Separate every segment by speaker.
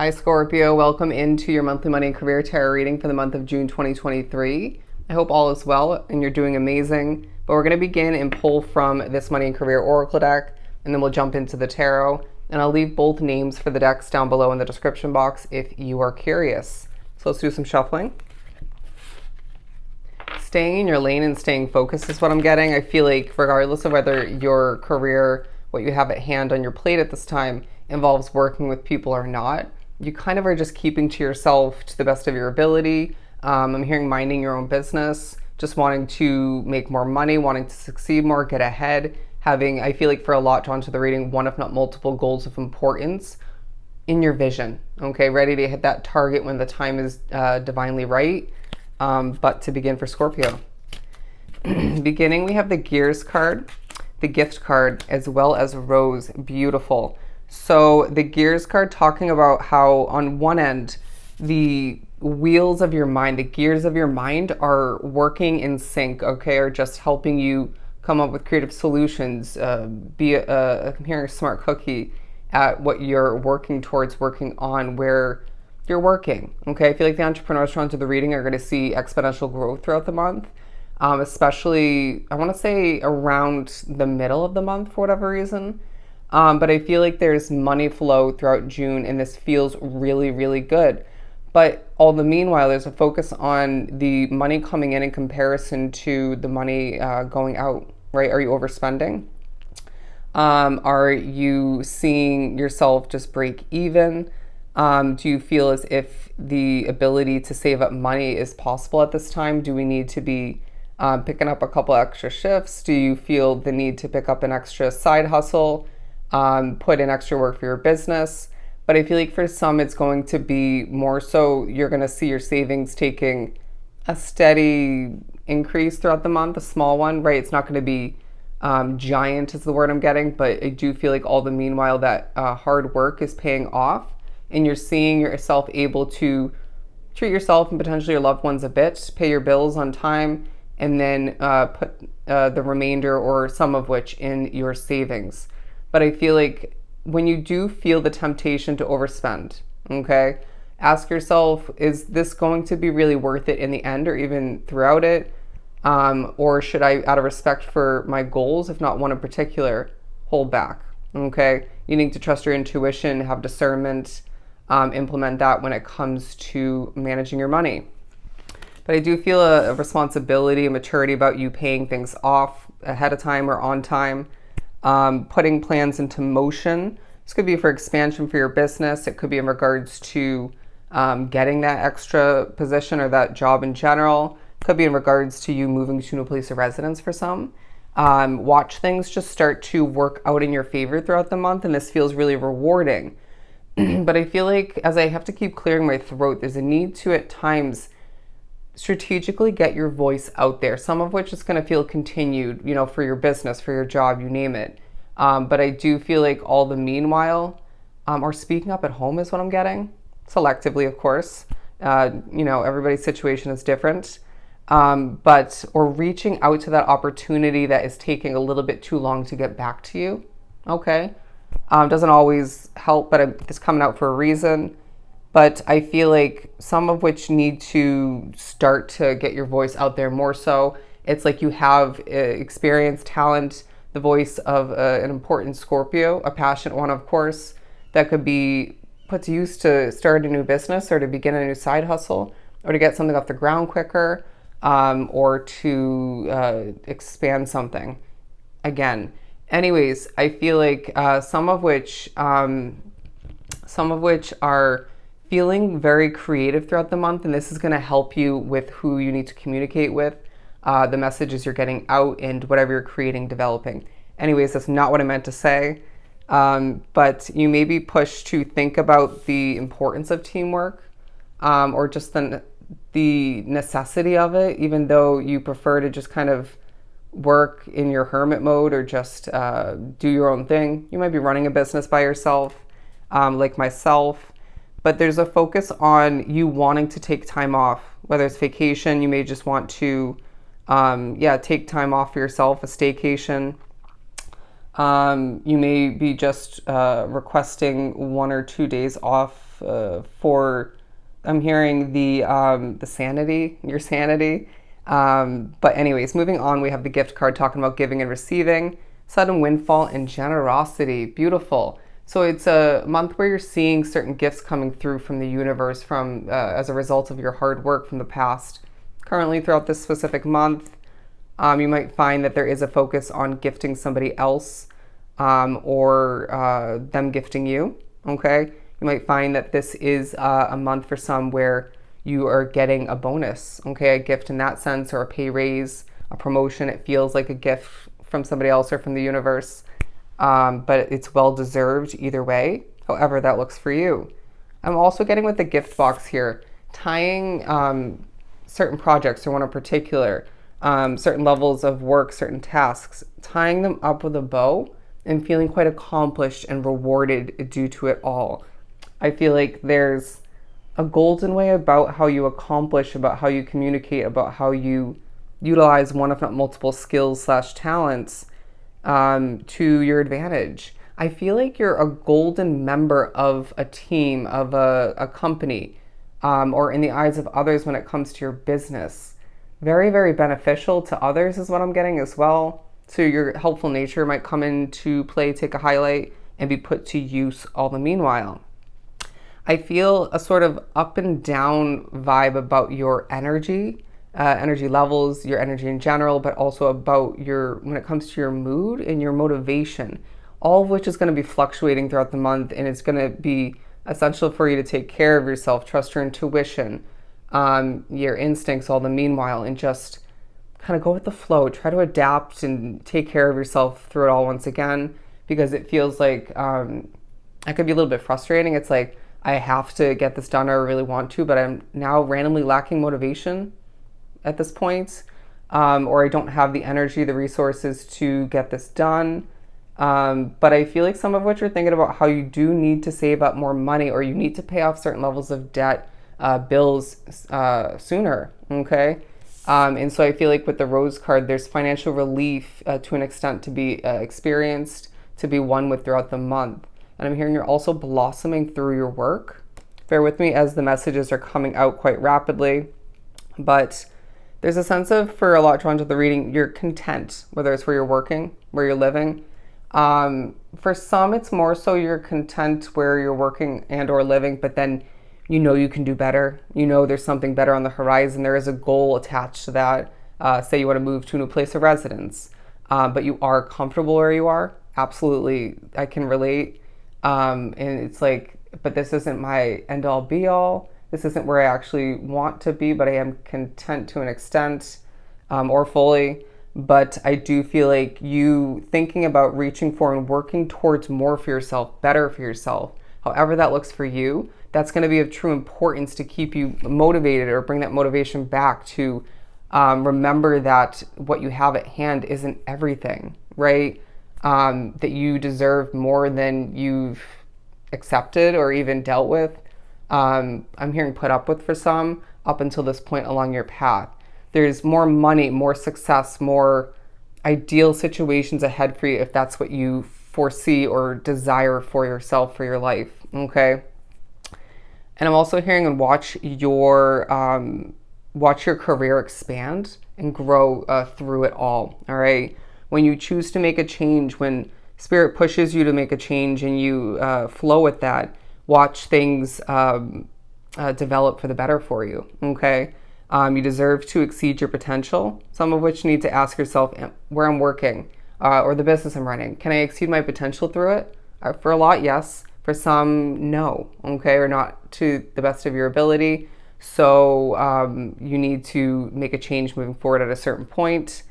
Speaker 1: Hi Scorpio, welcome into your monthly money and career tarot reading for the month of June 2023. I hope all is well and you're doing amazing. But we're going to begin and pull from this money and career oracle deck, and then we'll jump into the tarot. And I'll leave both names for the decks down below in the description box if you are curious. So let's do some shuffling. Staying in your lane and staying focused is what I'm getting. I feel like regardless of whether your career, what you have at hand on your plate at this time, involves working with people or not, you kind of are just keeping to yourself to the best of your ability. I'm hearing minding your own business, just wanting to make more money, wanting to succeed more, get ahead, having, I feel like for a lot drawn to the reading, one if not multiple goals of importance in your vision, okay? Ready to hit that target when the time is divinely right. But to begin for Scorpio. Beginning, we have the Gears card, the Gift card, as well as Rose. Beautiful. So the Gears card talking about how on one end, the wheels of your mind, the gears of your mind are working in sync, okay, are just helping you come up with creative solutions, I'm hearing a smart cookie at what you're working towards, working on, where you're working, okay? I feel like the entrepreneurs drawn to the reading are going to see exponential growth throughout the month, especially, I want to say around the middle of the month for whatever reason. But I feel like there's money flow throughout June, and this feels really, really good. But all the meanwhile, there's a focus on the money coming in comparison to the money going out, right? Are you overspending? Are you seeing yourself just break even? Do you feel as if the ability to save up money is possible at this time? Do we need to be picking up a couple extra shifts? Do you feel the need to pick up an extra side hustle? Put in extra work for your business? But I feel like for some it's going to be more so you're going to see your savings taking a steady increase throughout the month, a small one, right? It's not going to be giant is the word I'm getting, but I do feel like all the meanwhile that hard work is paying off, and you're seeing yourself able to treat yourself and potentially your loved ones a bit, pay your bills on time, and then put the remainder or some of which in your savings. But I feel like when you do feel the temptation to overspend, okay, ask yourself, is this going to be really worth it in the end or even throughout it? Or should I, out of respect for my goals, if not one in particular, hold back, okay? You need to trust your intuition, have discernment, implement that when it comes to managing your money. But I do feel a responsibility, a maturity about you paying things off ahead of time or on time. Putting plans into motion. This could be for expansion for your business. It could be in regards to getting that extra position or that job in general. It could be in regards to you moving to a new place of residence for some. Watch things just start to work out in your favor throughout the month, and this feels really rewarding. But I feel like as I have to keep clearing my throat, there's a need to at times strategically get your voice out there, some of which is going to feel continued, you know, for your business, for your job, you name it. But I do feel like all the meanwhile, or speaking up at home is what I'm getting, selectively, of course. You know, everybody's situation is different. Or reaching out to that opportunity that is taking a little bit too long to get back to you, okay? Doesn't always help, but it's coming out for a reason. But I feel like some of which need to start to get your voice out there more so. It's like you have experience, talent, the voice of an important Scorpio, a passionate one, of course, that could be put to use to start a new business or to begin a new side hustle or to get something off the ground quicker, or to expand something again. Anyways, I feel like some of which are feeling very creative throughout the month, and this is going to help you with who you need to communicate with, the messages you're getting out, and whatever you're creating, developing. Anyways, that's not what I meant to say, but you may be pushed to think about the importance of teamwork, or just the necessity of it, even though you prefer to just kind of work in your hermit mode or just do your own thing. You might be running a business by yourself, like myself. But there's a focus on you wanting to take time off, whether it's vacation, you may just want to, take time off for yourself, a staycation. You may be just requesting 1 or 2 days off for, I'm hearing the sanity, your sanity. But anyways, moving on, we have the gift card talking about giving and receiving, sudden windfall, and generosity. Beautiful. So it's a month where you're seeing certain gifts coming through from the universe from as a result of your hard work from the past. Currently, throughout this specific month, you might find that there is a focus on gifting somebody else or them gifting you. Okay, you might find that this is a month for some where you are getting a bonus. Okay, a gift in that sense, or a pay raise, a promotion. It feels like a gift from somebody else or from the universe, but it's well deserved either way. However, that looks for you. I'm also getting with the gift box here, tying certain projects or one in particular, certain levels of work, certain tasks, tying them up with a bow and feeling quite accomplished and rewarded due to it all. I feel like there's a golden way about how you accomplish, about how you communicate, about how you utilize one, if not multiple skills / talents to your advantage. I feel like you're a golden member of a team, of a company, or in the eyes of others when it comes to your business. Very, very beneficial to others is what I'm getting as well. So your helpful nature might come into play, take a highlight, and be put to use all the meanwhile. I feel a sort of up and down vibe about your energy, energy levels, your energy in general, but also about when it comes to your mood and your motivation, all of which is going to be fluctuating throughout the month, and it's going to be essential for you to take care of yourself, trust your intuition, your instincts, all the meanwhile, and just kind of go with the flow. Try to adapt and take care of yourself through it all once again, because it feels like it could be a little bit frustrating. It's like, I have to get this done, or I really want to, but I'm now randomly lacking motivation at this point, or I don't have the energy, the resources to get this done. But I feel like some of what you're thinking about how you do need to save up more money, or you need to pay off certain levels of debt, bills sooner, okay? And so I feel like with the Rose card, there's financial relief to an extent to be experienced, to be won with throughout the month. And I'm hearing you're also blossoming through your work. Bear with me as the messages are coming out quite rapidly. But there's a sense of, for a lot drawn to the reading, you're content, whether it's where you're working, where you're living. For some, it's more so you're content where you're working and or living, but then you know you can do better. You know there's something better on the horizon. There is a goal attached to that. Say you want to move to a new place of residence, but you are comfortable where you are. Absolutely, I can relate. And it's like, but this isn't my end all be all. This isn't where I actually want to be, but I am content to an extent, or fully. But I do feel like you thinking about reaching for and working towards more for yourself, better for yourself, however that looks for you, that's going to be of true importance to keep you motivated, or bring that motivation back to remember that what you have at hand isn't everything, right? That you deserve more than you've accepted or even dealt with. I'm hearing put up with for some up until this point along your path. There's more money, more success, more ideal situations ahead for you if that's what you foresee or desire for yourself, for your life, okay? And I'm also hearing, and watch your career expand and grow through it all right? When you choose to make a change, when spirit pushes you to make a change and you flow with that, watch things develop for the better for you, okay? You deserve to exceed your potential, some of which you need to ask yourself where I'm working or the business I'm running. Can I exceed my potential through it? For a lot, yes. For some, no, okay, or not to the best of your ability. So you need to make a change moving forward at a certain point.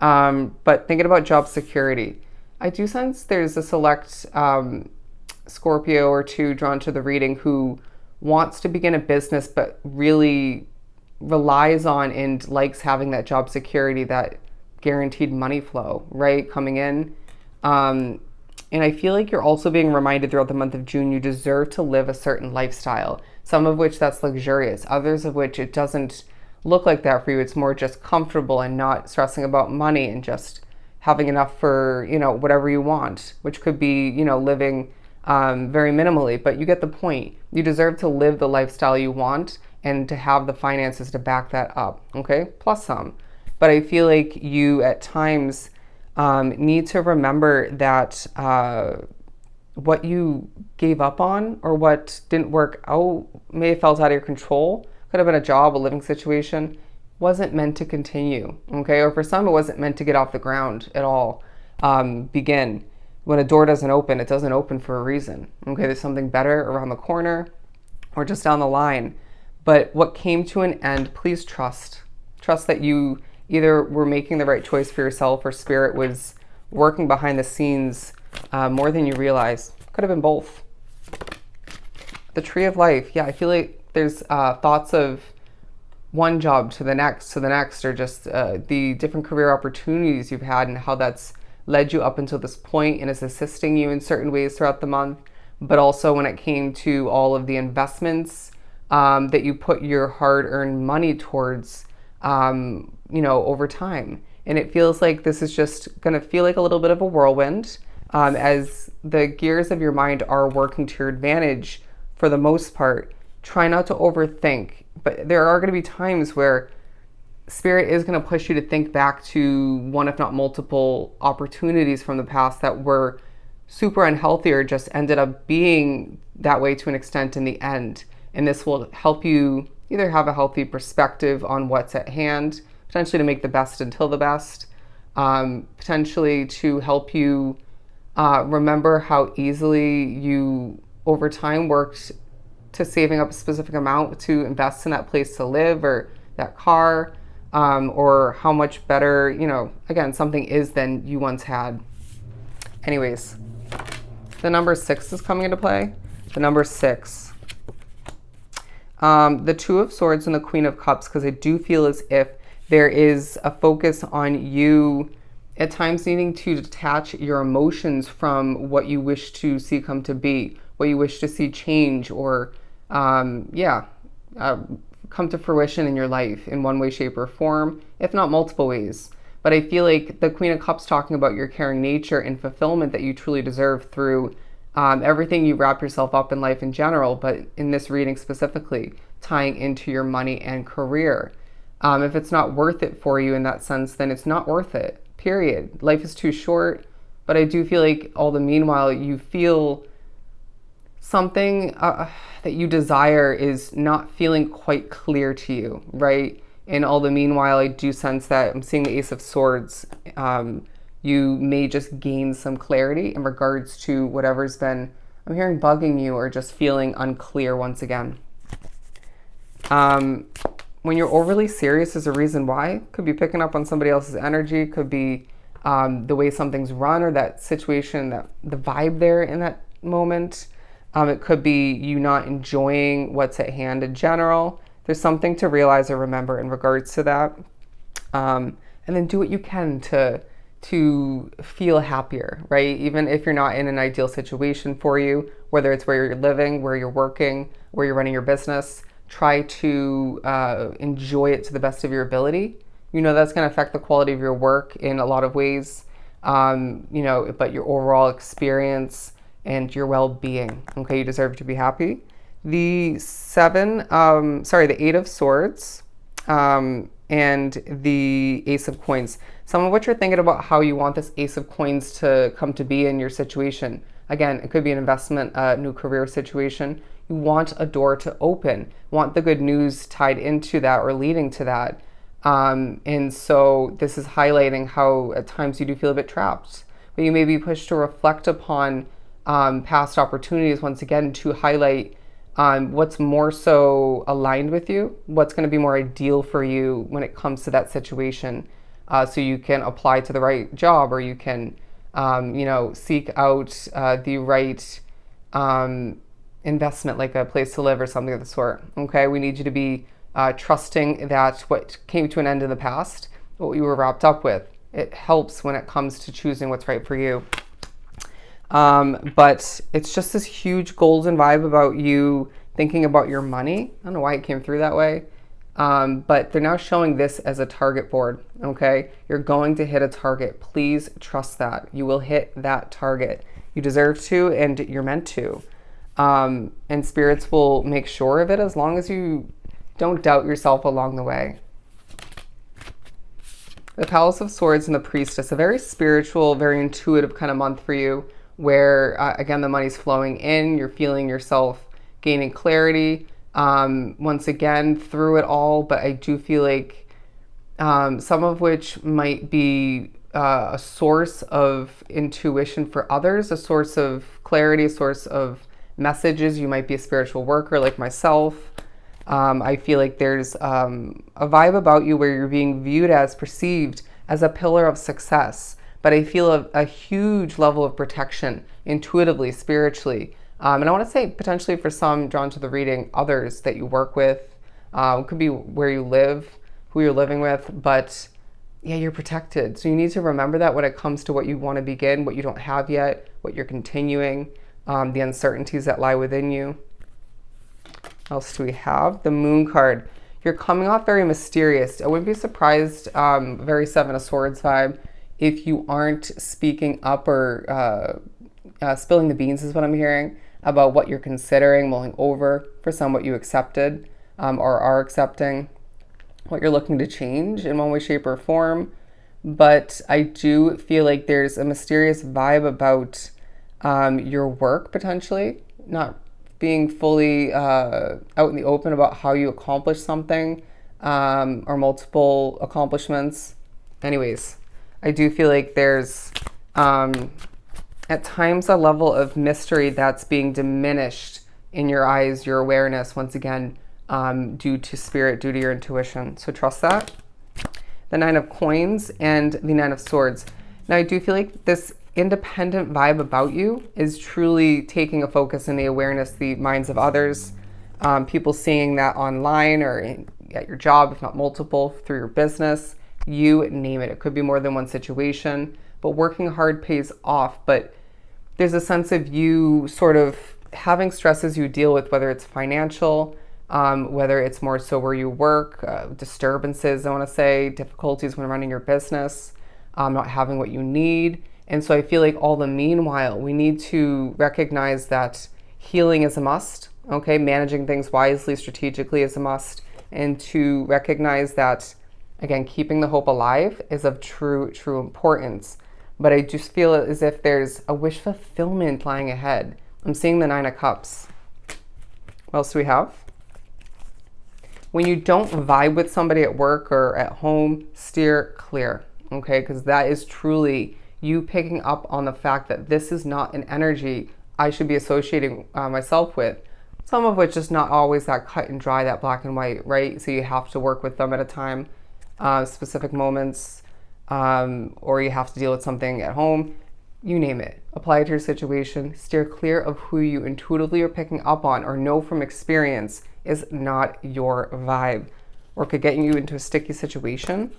Speaker 1: But thinking about job security, I do sense there's a select Scorpio or two drawn to the reading who wants to begin a business, but really relies on and likes having that job security, that guaranteed money flow, right, coming in. And I feel like you're also being reminded throughout the month of June, you deserve to live a certain lifestyle, some of which that's luxurious, others of which it doesn't look like that for you. It's more just comfortable and not stressing about money and just having enough for, whatever you want, which could be, living very minimally, but you get the point. You deserve to live the lifestyle you want and to have the finances to back that up, okay? Plus some. But I feel like you at times need to remember that what you gave up on or what didn't work out may have felt out of your control, could have been a job, a living situation, wasn't meant to continue, okay? Or for some, it wasn't meant to get off the ground at all, begin. When a door doesn't open, it doesn't open for a reason, okay? There's something better around the corner or just down the line. But what came to an end, please trust. Trust that you either were making the right choice for yourself or spirit was working behind the scenes more than you realize. Could have been both. The tree of life. Yeah, I feel like there's thoughts of one job to the next, or just the different career opportunities you've had and how that's led you up until this point and is assisting you in certain ways throughout the month. But also when it came to all of the investments that you put your hard-earned money towards, over time. And it feels like this is just going to feel like a little bit of a whirlwind as the gears of your mind are working to your advantage for the most part. Try not to overthink, but there are going to be times where spirit is going to push you to think back to one, if not multiple, opportunities from the past that were super unhealthy or just ended up being that way to an extent in the end. And this will help you either have a healthy perspective on what's at hand, potentially to make the best until the best, potentially to help you remember how easily you over time worked to saving up a specific amount to invest in that place to live or that car, or how much better, again, something is than you once had. Anyways, the number 6 is coming into play. The number 6. The Two of Swords and the Queen of Cups, because I do feel as if there is a focus on you at times needing to detach your emotions from what you wish to see come to be, what you wish to see change or, come to fruition in your life in one way, shape, or form, if not multiple ways. But I feel like the Queen of Cups talking about your caring nature and fulfillment that you truly deserve through everything you wrap yourself up in life in general, but in this reading specifically, tying into your money and career. If it's not worth it for you in that sense, then it's not worth it, period. Life is too short, but I do feel like all the meanwhile you feel something that you desire is not feeling quite clear to you, right? And all the meanwhile, I do sense that I'm seeing the Ace of Swords. You may just gain some clarity in regards to whatever's been, I'm hearing, bugging you or just feeling unclear once again. When you're overly serious is a reason why. Could be picking up on somebody else's energy. Could be the way something's run or that situation, that the vibe there in that moment. It could be you not enjoying what's at hand in general. There's something to realize or remember in regards to that. And then do what you can to feel happier, right? Even if you're not in an ideal situation for you, whether it's where you're living, where you're working, where you're running your business, try to enjoy it to the best of your ability. That's going to affect the quality of your work in a lot of ways, but your overall experience and your well-being. Okay, you deserve to be happy. The Eight of Swords and the Ace of Coins. Some of what you're thinking about how you want this Ace of Coins to come to be in your situation. Again, it could be an investment, new career situation. You want a door to open, want the good news tied into that or leading to that. And so this is highlighting how at times you do feel a bit trapped, but you may be pushed to reflect upon past opportunities once again to highlight what's more so aligned with you, what's going to be more ideal for you when it comes to that situation, so you can apply to the right job or you can seek out the right investment, like a place to live or something of the sort. Okay, we need you to be trusting that what came to an end in the past, what you were wrapped up with, it helps when it comes to choosing what's right for you. But it's just this huge golden vibe about you thinking about your money. I don't know why it came through that way. But they're now showing this as a target board, okay? You're going to hit a target. Please trust that. You will hit that target. You deserve to, and you're meant to. And spirits will make sure of it as long as you don't doubt yourself along the way. The Palace of Swords and the Priestess, a very spiritual, very intuitive kind of month for you, where, again, the money's flowing in, you're feeling yourself gaining clarity, once again, through it all, but I do feel like some of which might be a source of intuition for others, a source of clarity, a source of messages. You might be a spiritual worker like myself. I feel like there's a vibe about you where you're being viewed as, perceived as a pillar of success. But I feel a huge level of protection intuitively, spiritually. And I want to say potentially for some drawn to the reading, others that you work with. It could be where you live, who you're living with. But yeah, you're protected. So you need to remember that when it comes to what you want to begin, what you don't have yet, what you're continuing, the uncertainties that lie within you. What else do we have? The Moon card. You're coming off very mysterious. I wouldn't be surprised, very Seven of Swords vibe, if you aren't speaking up or spilling the beans is what I'm hearing about what you're considering, mulling over, for some what you accepted or are accepting, what you're looking to change in one way, shape, or form. But I do feel like there's a mysterious vibe about your work potentially, not being fully out in the open about how you accomplish something or multiple accomplishments. Anyways, I do feel like there's at times a level of mystery that's being diminished in your eyes, your awareness, once again, due to spirit, due to your intuition. So trust that. The Nine of Coins and the Nine of Swords. Now, I do feel like this independent vibe about you is truly taking a focus in the awareness, the minds of others, people seeing that online or at your job, if not multiple, through your business, you name it. It could be more than one situation, but working hard pays off. But there's a sense of you sort of having stresses you deal with, whether it's financial, whether it's more so where you work, disturbances, I want to say, difficulties when running your business, not having what you need. And so I feel like all the meanwhile, we need to recognize that healing is a must, okay? Managing things wisely, strategically is a must. And to recognize that, again, keeping the hope alive is of true importance. But I just feel as if there's a wish fulfillment lying ahead. I'm seeing the Nine of Cups. What else do we have? When you don't vibe with somebody at work or at home, steer clear, okay? Because that is truly you picking up on the fact that this is not an energy I should be associating myself with. Some of which is not always that cut and dry, that black and white, right? So you have to work with them at a time, specific moments, or you have to deal with something at home, you name it. Apply it to your situation. Steer clear of who you intuitively are picking up on or know from experience is not your vibe or could get you into a sticky situation.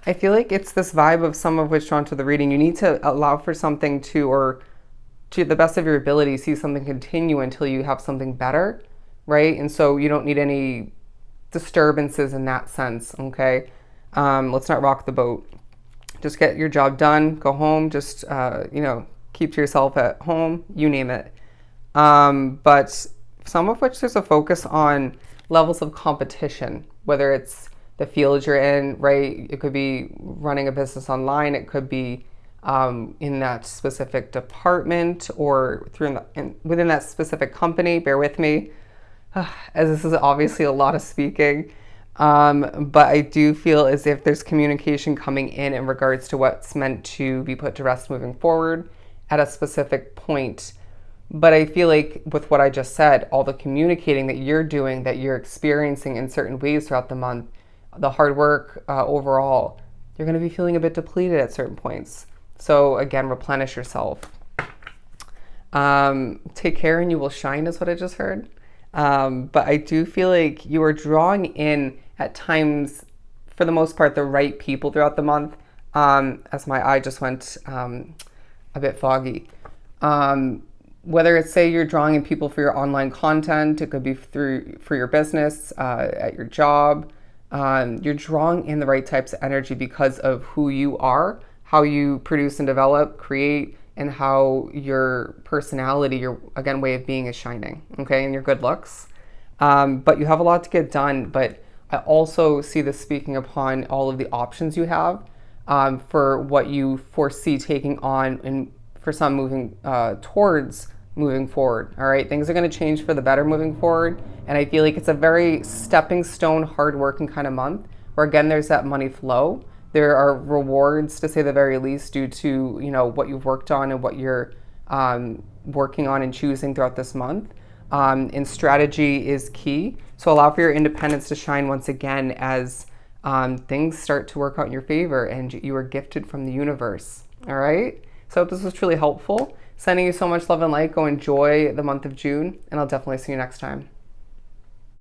Speaker 1: I feel like it's this vibe of some of which drawn to the reading. You need to allow for something to, or to the best of your ability, see something continue until you have something better, right? And so you don't need any disturbances in that sense, okay? Let's not rock the boat. Just get your job done, go home, just, keep to yourself at home, you name it. But some of which there's a focus on levels of competition, whether it's the field you're in, right? It could be running a business online. It could be in that specific department or within that specific company. Bear with me, as this is obviously a lot of speaking. But I do feel as if there's communication coming in regards to what's meant to be put to rest moving forward at a specific point. But I feel like with what I just said, all the communicating that you're doing, that you're experiencing in certain ways throughout the month, the hard work overall, you're going to be feeling a bit depleted at certain points. So again, replenish yourself. Take care and you will shine is what I just heard. But I do feel like you are drawing in at times, for the most part, the right people throughout the month, as my eye just went a bit foggy. whether it's, say, you're drawing in people for your online content, it could be for your business, at your job. You're drawing in the right types of energy because of who you are, how you produce and develop, create, and how your personality, your, again, way of being is shining, okay, and your good looks. But you have a lot to get done. But I also see this speaking upon all of the options you have, for what you foresee taking on, and for some moving towards moving forward. All right, things are going to change for the better moving forward, and I feel like it's a very stepping stone, hardworking kind of month. Where again, there's that money flow. There are rewards, to say the very least, due to what you've worked on and what you're working on and choosing throughout this month. And strategy is key. So allow for your independence to shine once again as things start to work out in your favor, and you are gifted from the universe. All right. So I hope this was truly helpful. Sending you so much love and light. Go enjoy the month of June, and I'll definitely see you next time.